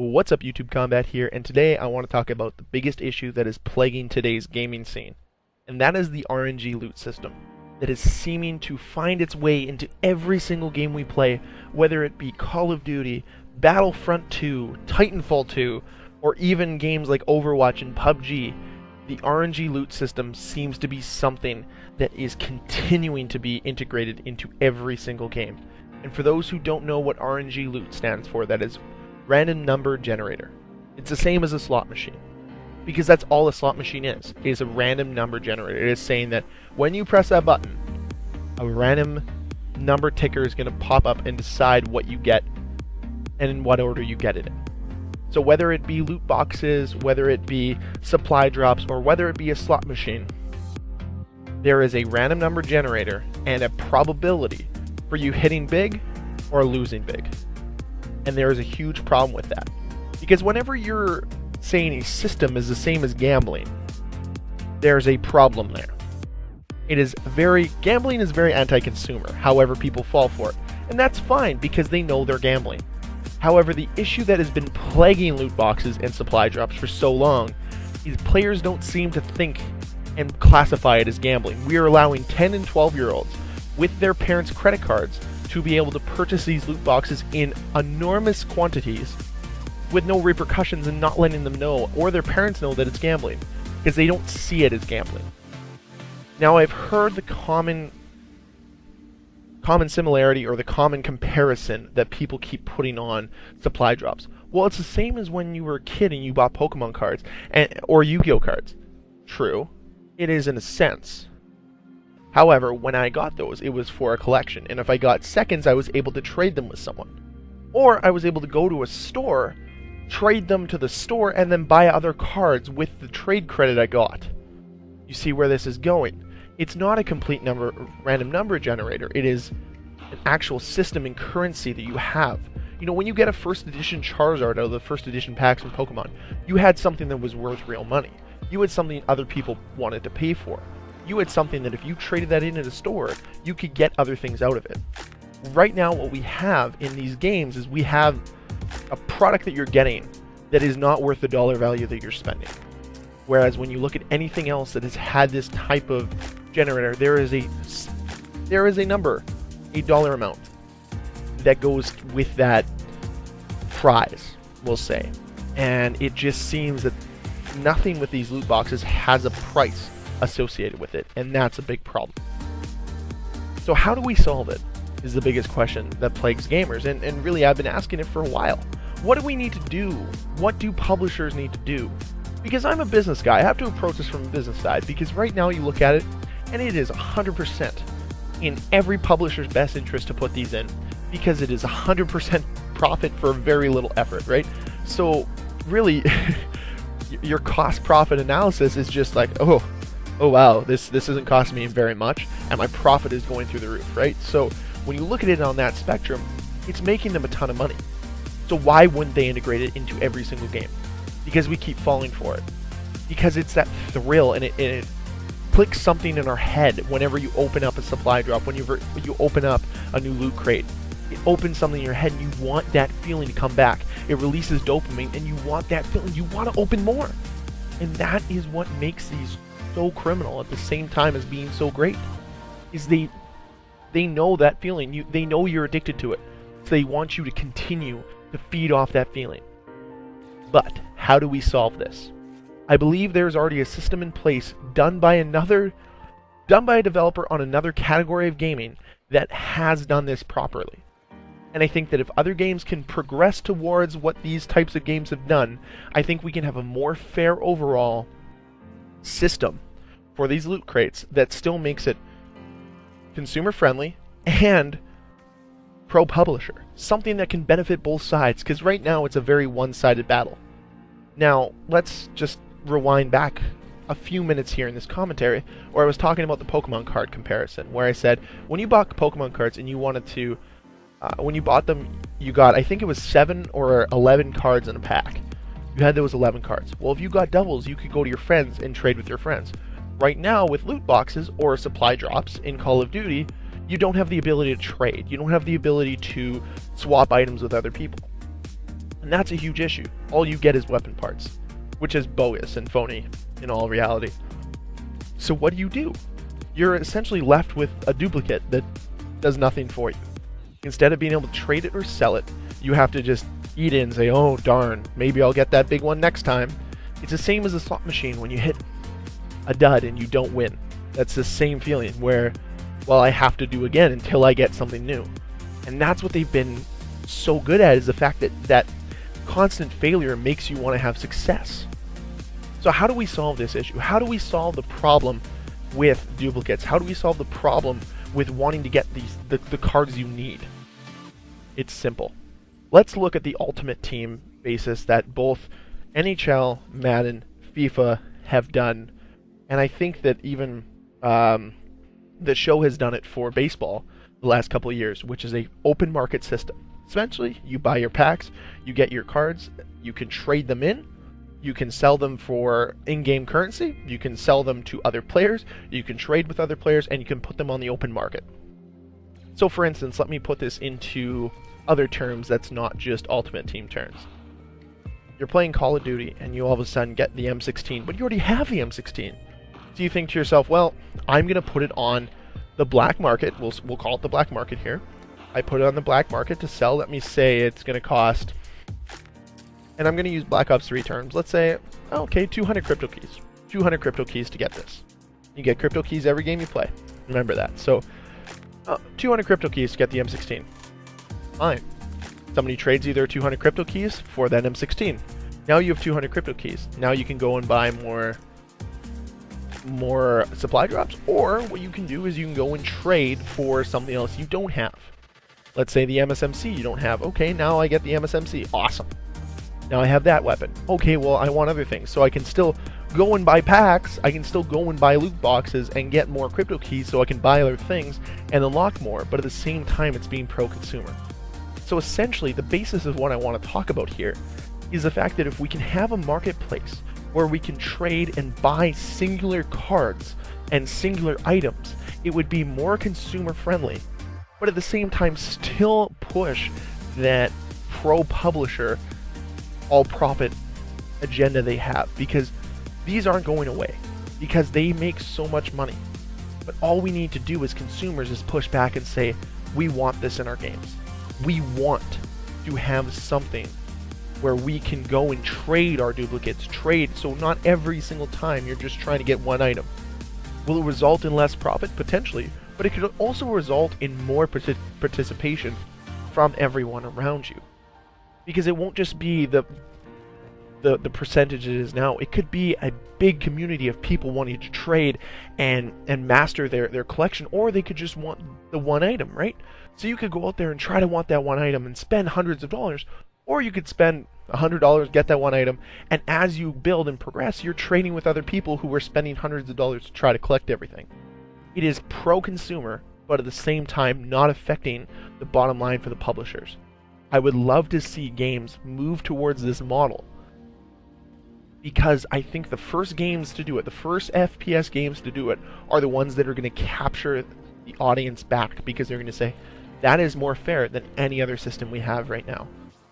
What's up, YouTube Combat here, and today I want to talk about the biggest issue that is plaguing today's gaming scene, and that is the RNG Loot system that is seeming to find its way into every single game we play, whether it be Call of Duty, Battlefront 2, Titanfall 2, or even games like Overwatch and PUBG. The RNG Loot system seems to be something that is continuing to be integrated into every single game. And for those who don't know what RNG Loot stands for, that is Random Number Generator. It's the same as a slot machine, because that's all a slot machine is a random number generator. It is saying that when you press that button, a random number ticker is going to pop up and decide what you get and in what order you get it in. So whether it be loot boxes, whether it be supply drops, or whether it be a slot machine, there is a random number generator and a probability for you hitting big or losing big. And there is a huge problem with that, because whenever you're saying a system is the same as gambling, there's a problem there. Gambling is very anti-consumer, however people fall for it, and that's fine because they know they're gambling. However, the issue that has been plaguing loot boxes and supply drops for so long is players don't seem to think and classify it as gambling. We are allowing 10 and 12-year-olds with their parents' credit cards to be able to purchase these loot boxes in enormous quantities with no repercussions, and not letting them know or their parents know that it's gambling, because they don't see it as gambling. Now, I've heard the common similarity or the common comparison that people keep putting on supply drops. Well, it's the same as when you were a kid and you bought Pokemon cards or Yu-Gi-Oh cards. True, it is in a sense. However, when I got those, it was for a collection, and if I got seconds, I was able to trade them with someone. Or I was able to go to a store, trade them to the store, and then buy other cards with the trade credit I got. You see where this is going? It's not a complete random number generator. It is an actual system and currency that you have. You know, when you get a first edition Charizard out of the first edition packs from Pokemon, you had something that was worth real money. You had something other people wanted to pay for. You had something that if you traded that in at a store, you could get other things out of it. Right now, what we have in these games is we have a product that you're getting that is not worth the dollar value that you're spending. Whereas when you look at anything else that has had this type of generator, there is a number, a dollar amount that goes with that prize, we'll say. And it just seems that nothing with these loot boxes has a price associated with it, and that's a big problem. So how do we solve it is the biggest question that plagues gamers, and really I've been asking it for a while. What do we need to do? What do publishers need to do? Because I'm a business guy, I have to approach this from the business side, because right now you look at it, and it is 100% in every publisher's best interest to put these in, because it is 100% profit for very little effort, right? So really, your cost profit analysis is just like, oh wow, this isn't costing me very much, and my profit is going through the roof, right? So when you look at it on that spectrum, it's making them a ton of money. So why wouldn't they integrate it into every single game? Because we keep falling for it. Because it's that thrill, and it clicks something in our head whenever you open up a supply drop, whenever you open up a new loot crate. It opens something in your head, and you want that feeling to come back. It releases dopamine, and you want that feeling. You want to open more. And that is what makes these so criminal at the same time as being so great. Is they know that feeling. They know you're addicted to it. So they want you to continue to feed off that feeling. But how do we solve this? I believe there's already a system in place done by a developer on another category of gaming that has done this properly. And I think that if other games can progress towards what these types of games have done, I think we can have a more fair overall system for these loot crates that still makes it consumer friendly and pro publisher, something that can benefit both sides, because right now it's a very one-sided battle. Now let's just rewind back a few minutes here in this commentary where I was talking about the Pokemon card comparison, where I said when you bought Pokemon cards and you wanted to when you bought them, you got, I think it was 7 or 11 cards in a pack. You had those 11 cards. Well, if you got doubles, you could go to your friends and trade with your friends. Right now, with loot boxes or supply drops in Call of Duty, you don't have the ability to trade. You don't have the ability to swap items with other people. And that's a huge issue. All you get is weapon parts, which is bogus and phony in all reality. So what do? You're essentially left with a duplicate that does nothing for you. Instead of being able to trade it or sell it, you have to just eat it and say, oh darn, maybe I'll get that big one next time. It's the same as a slot machine when you hit a dud and you don't win. That's the same feeling where, well, I have to do again until I get something new. And that's what they've been so good at, is the fact that constant failure makes you want to have success. So how do we solve this issue? How do we solve the problem with duplicates? How do we solve the problem with wanting to get the cards you need? It's simple. Let's look at the Ultimate Team basis that both NHL, Madden, FIFA have done, and I think that even the show has done it for baseball the last couple of years, which is a open market system. Essentially, you buy your packs, you get your cards, you can trade them in, you can sell them for in-game currency, you can sell them to other players, you can trade with other players, and you can put them on the open market. So for instance, let me put this into other terms that's not just Ultimate Team terms. You're playing Call of Duty and you all of a sudden get the M16, but you already have the M16. So you think to yourself, well, I'm going to put it on the black market. We'll call it the black market here. I put it on the black market to sell. Let me say it's going to cost, and I'm going to use Black Ops 3 terms. Let's say, okay, 200 crypto keys. 200 crypto keys to get this. You get crypto keys every game you play. Remember that. So 200 crypto keys to get the M16. Fine. Somebody trades either 200 crypto keys for that M16. Now you have 200 crypto keys. Now you can go and buy more supply drops, or what you can do is you can go and trade for something else you don't have. Let's say the MSMC you don't have. Okay, now I get the MSMC. Awesome. Now I have that weapon. Okay, well, I want other things. So I can still go and buy packs. I can still go and buy loot boxes and get more crypto keys so I can buy other things and unlock more. But at the same time, it's being pro-consumer. So essentially, the basis of what I want to talk about here is the fact that if we can have a marketplace where we can trade and buy singular cards and singular items, it would be more consumer friendly, but at the same time still push that pro-publisher all-profit agenda they have, because these aren't going away, because they make so much money. But all we need to do as consumers is push back and say, we want this in our games. We want to have something where we can go and trade our duplicates, so not every single time you're just trying to get one item. Will it result in less profit? Potentially, but it could also result in more participation from everyone around you. Because it won't just be the percentage it is now. It could be a big community of people wanting to trade and master their collection, or they could just want the one item, right? So you could go out there and try to want that one item and spend hundreds of dollars, or you could spend $100, get that one item, and as you build and progress, you're trading with other people who are spending hundreds of dollars to try to collect everything. It is pro-consumer, but at the same time not affecting the bottom line for the publishers. I would love to see games move towards this model, because I think the first games to do it, the first FPS games to do it, are the ones that are going to capture the audience back, because they're going to say, that is more fair than any other system we have right now.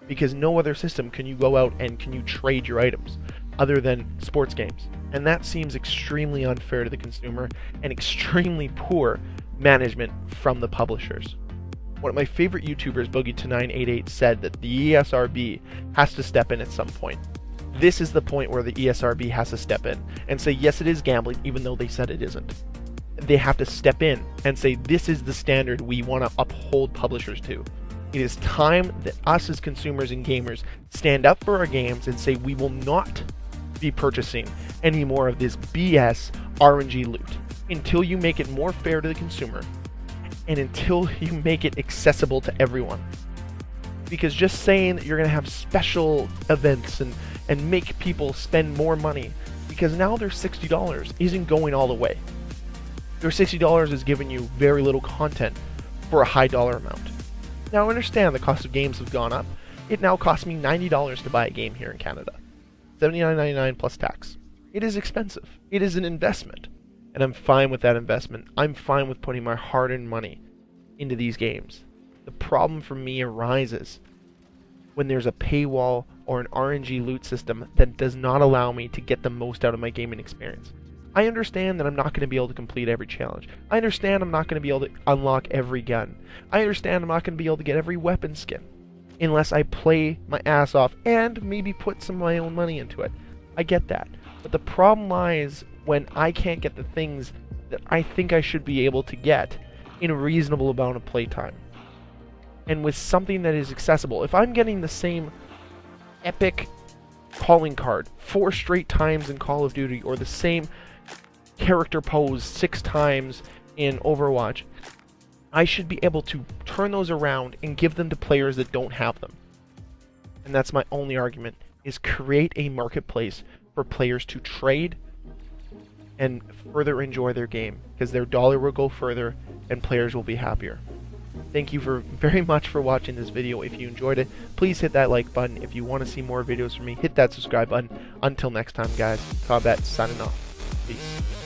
Because no other system can you go out and can you trade your items other than sports games. And that seems extremely unfair to the consumer and extremely poor management from the publishers. One of my favorite YouTubers, Boogie2988, said that the ESRB has to step in at some point. This is the point where the ESRB has to step in and say, yes, it is gambling, even though they said it isn't. They have to step in and say, this is the standard we want to uphold publishers to. It is time that us as consumers and gamers stand up for our games and say, we will not be purchasing any more of this BS RNG loot until you make it more fair to the consumer and until you make it accessible to everyone. Because just saying that you're going to have special events and make people spend more money because now their $60 isn't going all the way. Their $60 is giving you very little content for a high dollar amount. Now I understand the cost of games have gone up. It now costs me $90 to buy a game here in Canada. $79.99 plus tax. It is expensive. It is an investment. And I'm fine with that investment. I'm fine with putting my hard-earned money into these games. The problem for me arises when there's a paywall or an RNG loot system that does not allow me to get the most out of my gaming experience. I understand that I'm not going to be able to complete every challenge. I understand I'm not going to be able to unlock every gun. I understand I'm not going to be able to get every weapon skin unless I play my ass off and maybe put some of my own money into it. I get that. But the problem lies when I can't get the things that I think I should be able to get in a reasonable amount of playtime. And with something that is accessible. If I'm getting the same epic calling card 4 straight times in Call of Duty, or the same character pose 6 times in Overwatch, I should be able to turn those around and give them to players that don't have them. And that's my only argument, is create a marketplace for players to trade and further enjoy their game, because their dollar will go further and players will be happier. Thank you very much for watching this video. If you enjoyed it, please hit that like button. If you want to see more videos from me, hit that subscribe button. Until next time, guys, Combat signing off. Peace.